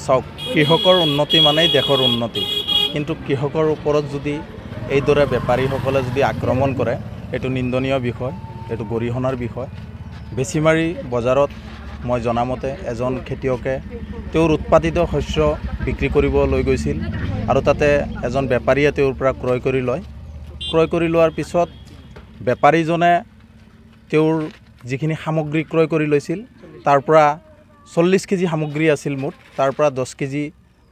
চাওক কৃষকৰ উন্নতি মানেই দেশৰ উন্নতি কিন্তু কৃষকৰ ওপৰত যদি এইদৰে বেপাৰীসকলে যদি আক্ৰমণ কৰে এইটো নিন্দনীয় বিষয় এইটো গৰিহণাৰ বিষয় বেছিমাৰি বজাৰত মই জনামতে এজন খেতিয়কে তেওঁৰ উৎপাদিত শস্য বিক্ৰী কৰিব লৈ গৈছিল আৰু তাতে এজন বেপাৰীয়ে তেওঁৰ পৰা ক্ৰয় কৰি লোৱাৰ পিছত বেপাৰীজনে তেওঁৰ যিখিনি সামগ্ৰী ক্ৰয় কৰি লৈছিল তাৰ পৰা 40 কেজি সামগ্ৰী আছিল মুঠ তাৰ পৰা 10 কেজি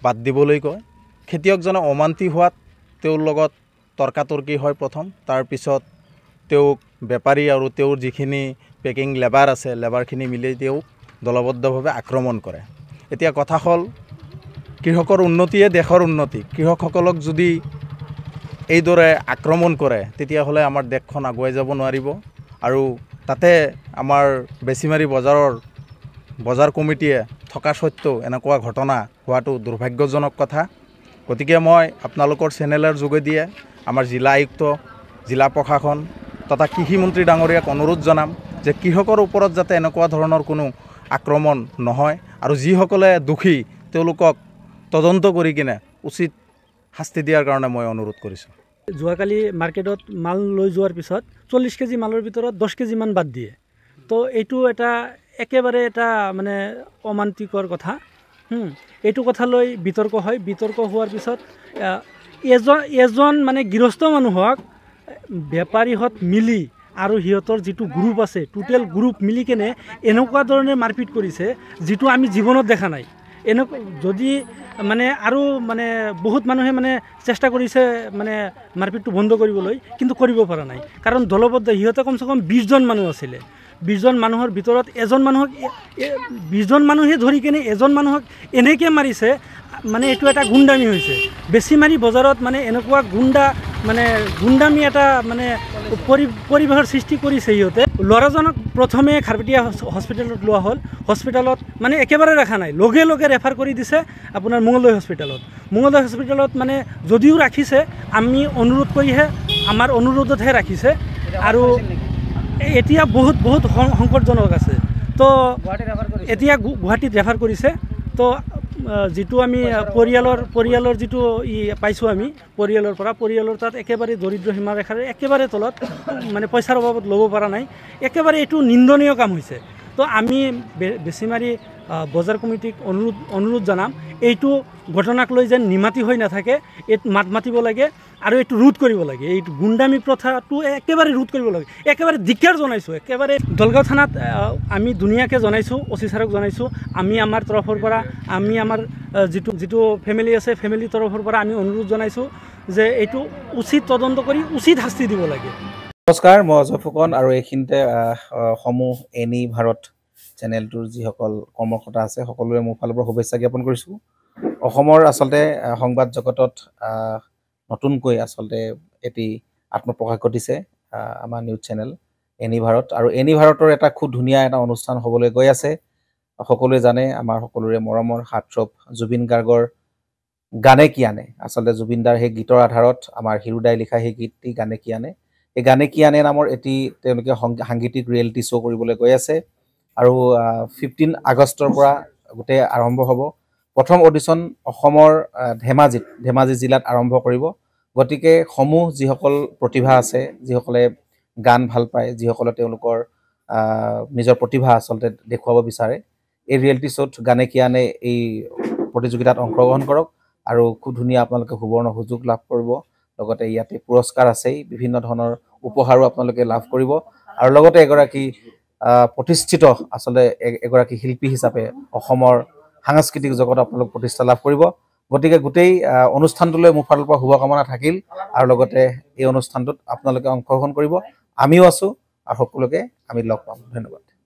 বাদ দিবলৈ কয় খেতিয়কজনে অমান্তি হোৱাত তেওঁৰ লগত তৰ্কাতৰ্কি হয় প্ৰথম তাৰ পিছত তেওঁক বেপাৰী আৰু তেওঁৰ যিখিনি পেকিং লেবাৰ আছে লেবাৰখিনি মিলি তেওঁক দলবদ্ধভাৱে আক্ৰমণ কৰে এতিয়া কথা হ'ল কৃষকৰ উন্নতিয়ে দেশৰ উন্নতি কৃষকসকলক যদি এইদৰে আক্ৰমণ কৰে তেতিয়াহ'লে আমাৰ দেশখন আগুৱাই যাব নোৱাৰিব আৰু তাতে আমাৰ বেছিমাৰি বজাৰ কমিটিয়ে থকা সত্ত্বেও এনেকুৱা ঘটনা হোৱাটো দুৰ্ভাগ্যজনক কথা গতিকে মই আপোনালোকৰ চেনেলৰ যোগেদিয়ে আমাৰ জিলা আয়ুক্ত জিলা প্ৰশাসন তথা কৃষি মন্ত্ৰী ডাঙৰীয়াক অনুৰোধ জনাম যে কৃষকৰ ওপৰত যাতে এনেকুৱা ধৰণৰ কোনো আক্ৰমণ নহয় আৰু যিসকলে দোষী তেওঁলোকক তদন্ত কৰি কিনে উচিত শাস্তি দিয়াৰ কাৰণে মই অনুৰোধ কৰিছোঁ যোৱাকালি মাৰ্কেটত মাল লৈ যোৱাৰ পিছত 40 কেজি মালৰ ভিতৰত 10 কেজি মান বাদ দিয়ে তো এইটো এটা একেবাৰে এটা মানে অমান্তিকৰ কথা এইটো কথা লৈ বিতৰ্ক হয় বিতৰ্ক হোৱাৰ পিছত এজন মানে গৃহস্থ মানুহক বেপাৰীহঁত মিলি আৰু সিহঁতৰ যিটো গ্ৰুপ আছে টোটেল গ্ৰুপ মিলি কেনে এনেকুৱা ধৰণে মাৰপিট কৰিছে যিটো আমি জীৱনত দেখা নাই এনেকুৱা যদি মানে আৰু মানে বহুত মানুহে মানে চেষ্টা কৰিছে মানে মাৰপিটটো বন্ধ কৰিবলৈ কিন্তু কৰিব পৰা নাই কাৰণ দলবদ্ধ সিহঁতে কমচে কম 20 জন মানুহ আছিলে 20 জন মানুহৰ ভিতৰত এজন মানুহক 20 জন মানুহে ধৰি কেনে এজন মানুহক এনেকৈ মাৰিছে মানে এইটো এটা গুণ্ডামি হৈছে বেছিমাৰি বজাৰত মানে এনেকুৱা গুণ্ডামি এটা মানে পৰিৱেশৰ সৃষ্টি কৰিছে সিহঁতে ল'ৰাজনক প্ৰথমে খাৰপেটীয়া হস্পিটেলত লোৱা হ'ল হস্পিটেলত মানে একেবাৰে ৰাখা নাই লগে লগে ৰেফাৰ কৰি দিছে আপোনাৰ মঙলদৈ হস্পিটেলত মানে যদিও ৰাখিছে আমি অনুৰোধ কৰিহে আমাৰ অনুৰোধতহে ৰাখিছে আৰু এতিয়া বহুত সংকটজনক আছে তো এতিয়া গুৱাহাটীত ৰেফাৰ কৰিছে তো যিটো আমি পৰিয়ালৰ যিটো পাইছোঁ আমি পৰিয়ালৰ তাত একেবাৰে দৰিদ্ৰ সীমাৰেখাৰ একেবাৰে তলত মানে পইচাৰ অভাৱত ল'ব পৰা নাই একেবাৰে এইটো নিন্দনীয় কাম হৈছে তো আমি বেছিমাৰি বজাৰ কমিটিক অনুৰোধ জনাম এইটো ঘটনাক লৈ যেন নিমাতি হৈ নাথাকে এইটো মাত মাতিব লাগে আৰু এইটো ৰোধ কৰিব লাগে এইটো গুণ্ডামি প্ৰথাটো একেবাৰে ৰোধ কৰিব লাগে একেবাৰে ধিক্কাৰ জনাইছোঁ একেবাৰে দলগাঁও থানাত আমি ধুনীয়াকৈ জনাইছোঁ অচি ছাৰক জনাইছোঁ আমি আমাৰ তৰফৰ পৰা আমি আমাৰ যিটো ফেমিলি আছে ফেমিলিৰ তৰফৰ পৰা আমি অনুৰোধ জনাইছোঁ যে এইটো উচিত তদন্ত কৰি উচিত শাস্তি দিব লাগে নমস্কাৰ মই অজয় ফুকন আৰু এইখিনিতে সমূহ এনি ভাৰত চেনেলটোৰ যিসকল কৰ্মকৰ্তা আছে সকলোৰে মোৰ ফালৰ পৰা শুভেচ্ছা জ্ঞাপন কৰিছোঁ অসমৰ আচলতে সংবাদ জগতত নতুনকৈ আচলতে এটি আত্মপ্ৰকাশ ঘটিছে আমাৰ নিউজ চেনেল এনি ভাৰত আৰু এনি ভাৰতৰ এটা খুব ধুনীয়া এটা অনুষ্ঠান হ'বলৈ গৈ আছে সকলোৱে জানে আমাৰ সকলোৰে মৰমৰ হাৰ্টথ্ৰব জুবিন গাৰ্গৰ গানে কি আনে আচলতে জুবিনদাৰ সেই গীতৰ আধাৰত আমাৰ হিৰুদাই লিখা সেই গীতটি গানে কি আনে এই গানে কি আনে নামৰ এটি তেওঁলোকে সাংগীতিক ৰিয়েলিটি শ্ব' কৰিবলৈ গৈ আছে আৰু 15 আগষ্টৰ পৰা গোটেই আৰম্ভ হ'ব প্ৰথম অডিশ্যন অসমৰ ধেমাজি জিলাত আৰম্ভ কৰিব গতিকে সমূহ যিসকল প্ৰতিভা আছে যিসকলে গান ভাল পায় যিসকলে তেওঁলোকৰ নিজৰ প্ৰতিভা আচলতে দেখুৱাব বিচাৰে এই ৰিয়েলিটি শ্ব'ত গানে কি আনে এই প্ৰতিযোগিতাত অংশগ্ৰহণ কৰক আৰু খুব ধুনীয়া আপোনালোকে সুবৰ্ণ সুযোগ লাভ কৰিব লগতে ইয়াতে পুৰস্কাৰ আছেই বিভিন্ন ধৰণৰ উপহাৰো আপোনালোকে লাভ কৰিব আৰু লগতে এগৰাকী প্ৰতিষ্ঠিত আচলতে এগৰাকী শিল্পী হিচাপে অসমৰ সাংস্কৃতিক জগতত আপোনালোক প্ৰতিষ্ঠা লাভ কৰিব গতিকে গোটেই অনুষ্ঠানটোলৈ মোৰ ফালৰ পৰা শুভকামনা থাকিল আৰু লগতে এই অনুষ্ঠানটোত আপোনালোকে অংশগ্ৰহণ কৰিব আমিও আছোঁ আৰু সকলোকে আমি লগ পাম ধন্যবাদ